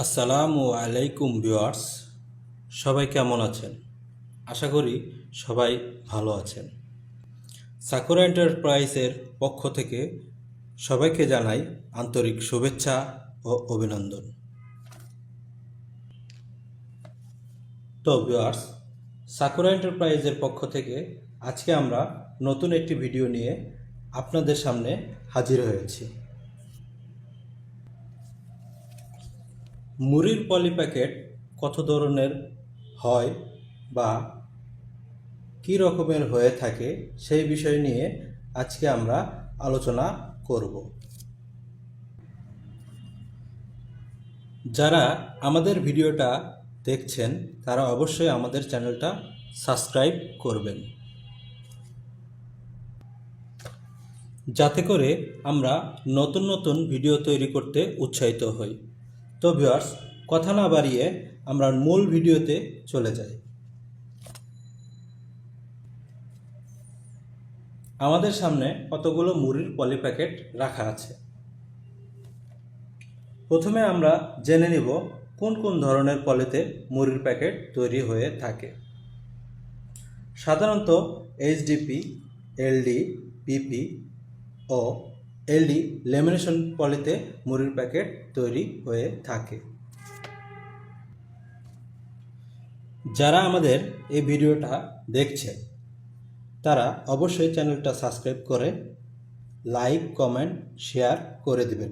আসসালামু আলাইকুম ভিউয়ার্স, সবাই কেমন আছেন? আশা করি সবাই ভালো আছেন। সাকুরা এন্টারপ্রাইজের পক্ষ থেকে সবাইকে জানাই আন্তরিক শুভেচ্ছা ও অভিনন্দন। তো ভিউয়ার্স, সাকুরা এন্টারপ্রাইজের পক্ষ থেকে আজকে আমরা নতুন একটি ভিডিও নিয়ে আপনাদের সামনে হাজির হয়েছি। মুড়ির পলি প্যাকেট কত ধরনের হয় বা কী রকমের হয়ে থাকে সেই বিষয় নিয়ে আজকে আমরা আলোচনা করব। যারা আমাদের ভিডিওটা দেখছেন তারা অবশ্যই আমাদের চ্যানেলটা সাবস্ক্রাইব করবেন, যাতে করে আমরা নতুন নতুন ভিডিও তৈরি করতে উৎসাহিত হই। তো ভিউয়ার্স, কথা না বাড়িয়ে আমরা মূল ভিডিওতে চলে যাই। আমাদের সামনে কতগুলো মুড়ির পলি প্যাকেট রাখা আছে। প্রথমে আমরা জেনে নিব কোন কোন ধরনের পলিতে মুড়ির প্যাকেট তৈরি হয়ে থাকে। সাধারণত এইচডিপি, এলডি, পিপি ও এলডি ল্যামিনেশন পলিতে মুড়ির প্যাকেট তৈরি হয়ে থাকে। যারা আমাদের এই ভিডিওটা দেখছে তারা অবশ্যই চ্যানেলটা সাবস্ক্রাইব করে লাইক, কমেন্ট, শেয়ার করে দিবেন,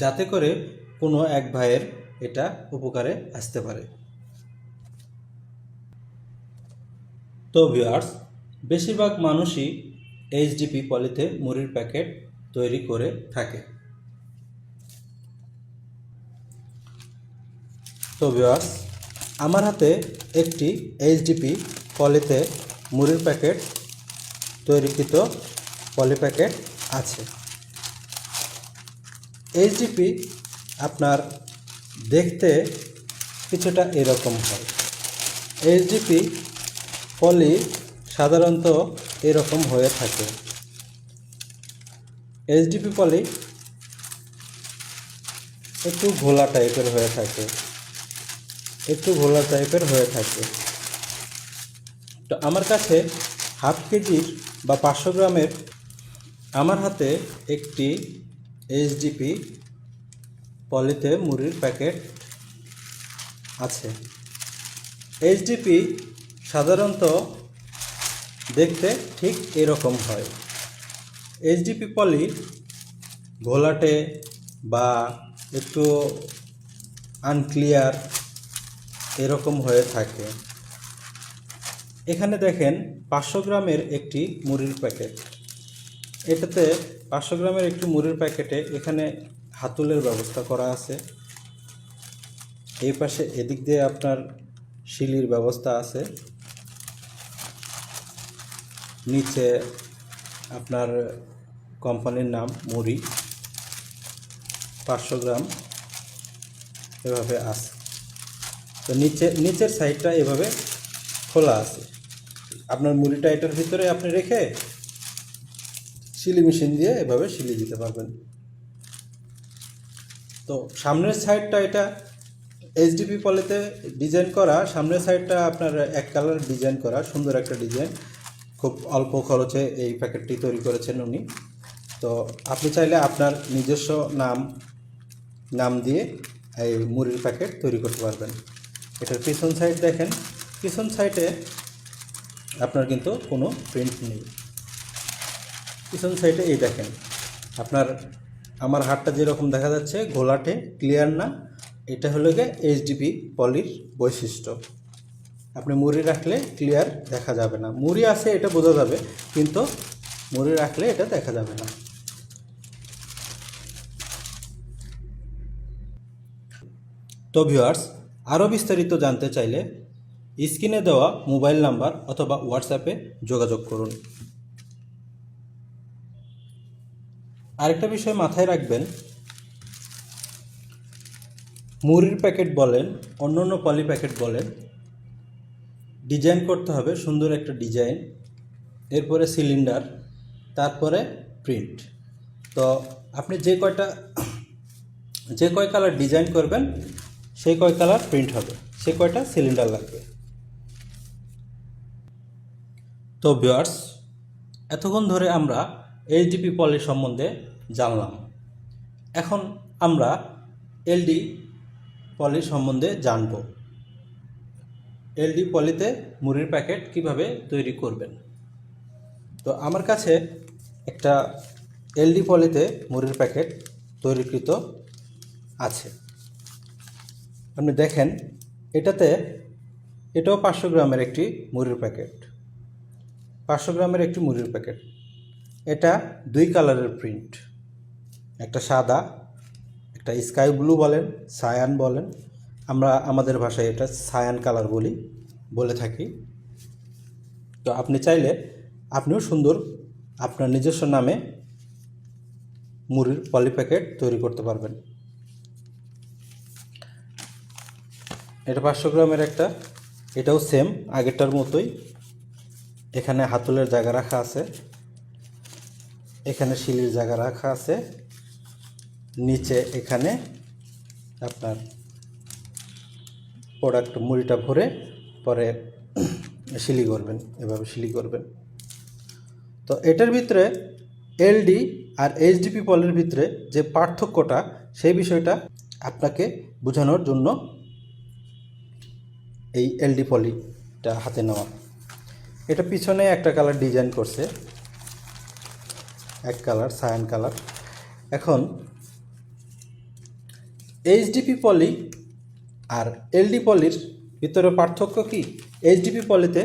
যাতে করে কোনো এক ভাইয়ের এটা উপকারে আসতে পারে। তো ভিউয়ার্স, বেশিরভাগ মানুষই এইচডিপি পলিতে মুড়ির প্যাকেট তৈরি করে থাকে। তো ভিউয়ার্স, আমার হাতে একটি এইচডিপি পলিতে মুড়ির প্যাকেট তৈরিকৃত পলি প্যাকেট আছে। এইচডিপি আপনার দেখতে কিছুটা এরকম হয়। এইচডিপি পলি সাধারণত এরকম হয়ে থাকে। এইচডিপি পলি একটু ঘোলা টাইপের হয়ে থাকে, তো আমার কাছে হাফ কেজির বা 500 গ্রামের আমার হাতে একটি এইচডিপি পলিতে মুড়ির প্যাকেট আছে। এইচডিপি সাধারণত দেখতে ঠিক এরকম হয়। এইচডিপি পলি ঘোলাটে বা একটু আনক্লিয়ার এরকম হয়ে থাকে। এখানে দেখেন 500 গ্রামের একটি মুড়ির প্যাকেট। এটাতে 500 গ্রামের একটি মুড়ির প্যাকেটে এখানে হাতলের ব্যবস্থা করা আছে। এই পাশে এদিক দিয়ে আপনার শিলির ব্যবস্থা আছে। নিচে আপনার কোম্পানির নাম মুড়ি 500 গ্রাম এভাবে আছে। তো নিচের সাইডটা এভাবে খোলা আছে। আপনার মুড়িটা এটার ভিতরে আপনি রেখে শিলি মেশিন দিয়ে এভাবে শিলি দিতে পারবেন। তো সামনের সাইডটা এটা এইচডিপি পলিতে ডিজাইন করা। সামনের সাইডটা আপনার এক কালার ডিজাইন করা, সুন্দর একটা ডিজাইন। খুব অল্প খরচে এই প্যাকেটটি তৈরি করেছেন উনি। তো আপনি চাইলে আপনার নিজস্ব নাম দিয়ে এই মুড়ির প্যাকেট তৈরি করতে পারবেন। এটার পিছন সাইড দেখেন, পিছন সাইডে আপনার কিন্তু কোনো প্রিন্ট নেই। পিছন সাইডে এই দেখেন, আমার হাতটা যেরকম দেখা যাচ্ছে ঘোলাটে, ক্লিয়ার না। এটা হলো গিয়ে এইচডিপি পলির বৈশিষ্ট্য। আপনি মুড়ি রাখলে ক্লিয়ার দেখা যাবে না। মুড়ি আছে এটা বোঝা যাবে, কিন্তু মুড়ি রাখলে এটা দেখা যাবে না। তো ভিউয়ার্স, আরও বিস্তারিত জানতে চাইলে স্ক্রিনে দেওয়া মোবাইল নাম্বার অথবা হোয়াটসঅ্যাপে যোগাযোগ করুন। আরেকটা বিষয় মাথায় রাখবেন, মুড়ির প্যাকেট বলেন, অন্য পলি প্যাকেট বলেন, ডিজাইন করতে হবে সুন্দর একটা ডিজাইন, এরপরে সিলিন্ডার, তারপরে প্রিন্ট। তো আপনি যে কয় কালার ডিজাইন করবেন সেই কয় কালার প্রিন্ট হবে, সে কয়টা সিলিন্ডার লাগবে। তো ভিউয়ার্স, এতক্ষণ ধরে আমরা এইচডিপি পলি সম্বন্ধে জানলাম। এখন আমরা এলডি পলি সম্বন্ধে জানব। এলডি পলিতে মুড়ির প্যাকেট কিভাবে তৈরি করবেন। তো আমার কাছে একটা এলডি পলিতে মুড়ির প্যাকেট তৈরিকৃত আছে। আপনি দেখেন, এটাও 500 গ্রামের একটি মুড়ির প্যাকেট। 500 গ্রামের একটি মুড়ির প্যাকেট। এটা 2 কালারের প্রিন্ট, একটা সাদা, একটা স্কাই ব্লু বলেন, সায়ান বলেন, আমরা আমাদের ভাষায় এটা সায়ান কালার বলে থাকি। তো আপনি চাইলে আপনিও সুন্দর আপনার নিজস্ব নামে মুড়ির পলি প্যাকেট তৈরি করতে পারবেন। এটা 500 গ্রামের একটা, এটাও সেম আগেরটার মতোই। এখানে হাতলের জায়গা রাখা আছে, এখানে শিলির জায়গা রাখা আছে, নিচে এখানে আপনার প্রোডাক্ট মুড়িটা ভরে পরে শিলি করবেন, এভাবে শিলি করবেন। তো এটার ভিতরে এলডি আর এইচডিপি পলির ভিতরে যে পার্থক্যটা, সেই বিষয়টা আপনাকে বোঝানোর জন্য এই এলডি পলিটা হাতে নেওয়া। এটা পিছনে একটা কালার ডিজাইন করছে, এক কালার সায়ান কালার। এখন এইচডিপি পলি আর এলডি পলির ভিতরে পার্থক্য কি? এইচডিপি পলিতে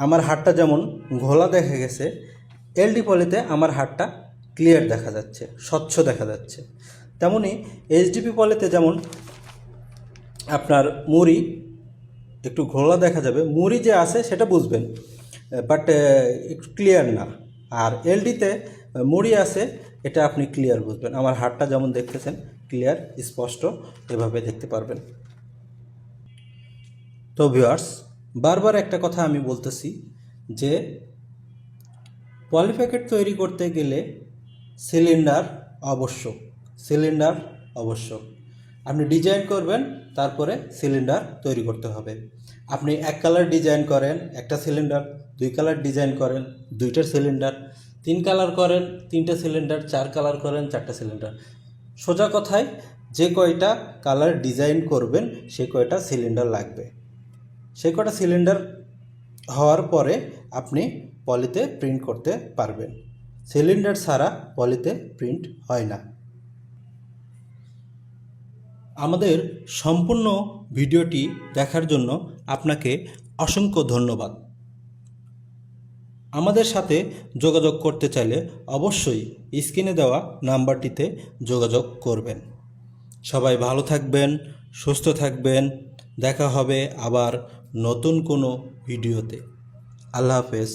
আমার হাতটা যেমন ঘোলা দেখা গেছে, এলডি পলিতে আমার হাতটা ক্লিয়ার দেখা যাচ্ছে, স্বচ্ছ দেখা যাচ্ছে। তেমনি এইচডিপি পলিতে যেমন আপনার মুড়ি একটু ঘোলা দেখা যাবে, মুড়ি যে আছে সেটা বুঝবেন, বাট একটু ক্লিয়ার না। আর এলডিতে মুড়ি আছে, এটা আপনি ক্লিয়ার বুঝবেন। আমার হাতটা যেমন দেখতেছেন ক্লিয়ার, স্পষ্ট, এভাবে দেখতে পারবেন। তো ভিউয়ার্স, বারবার একটা কথা আমি বলতেছি যে পলি প্যাকেট তৈরি করতে গেলে সিলিন্ডার আবশ্যক। আপনি ডিজাইন করবেন, তারপরে সিলিন্ডার তৈরি করতে হবে। আপনি 1 কালার ডিজাইন করেন, একটা সিলিন্ডার, 2 কালার ডিজাইন করেন, 2টা সিলিন্ডার, 3 কালার করেন, 3টা সিলিন্ডার, 4 কালার করেন, 4টা সিলিন্ডার। সোজা কথায় যে কয়টা কালার ডিজাইন করবেন সেই কয়টা সিলিন্ডার লাগবে। সেই কয়টা সিলিন্ডার হওয়ার পরে আপনি পলিতে প্রিন্ট করতে পারবেন। সিলিন্ডার ছাড়া পলিতে প্রিন্ট হয় না। আমাদের সম্পূর্ণ ভিডিওটি দেখার জন্য আপনাকে অসংখ্য ধন্যবাদ। আমাদের সাথে যোগাযোগ করতে চাইলে অবশ্যই স্ক্রিনে দেওয়া নাম্বারটিতে যোগাযোগ করবেন। সবাই ভালো থাকবেন, সুস্থ থাকবেন। দেখা হবে আবার নতুন কোনো ভিডিওতে। আল্লাহ হাফেজ।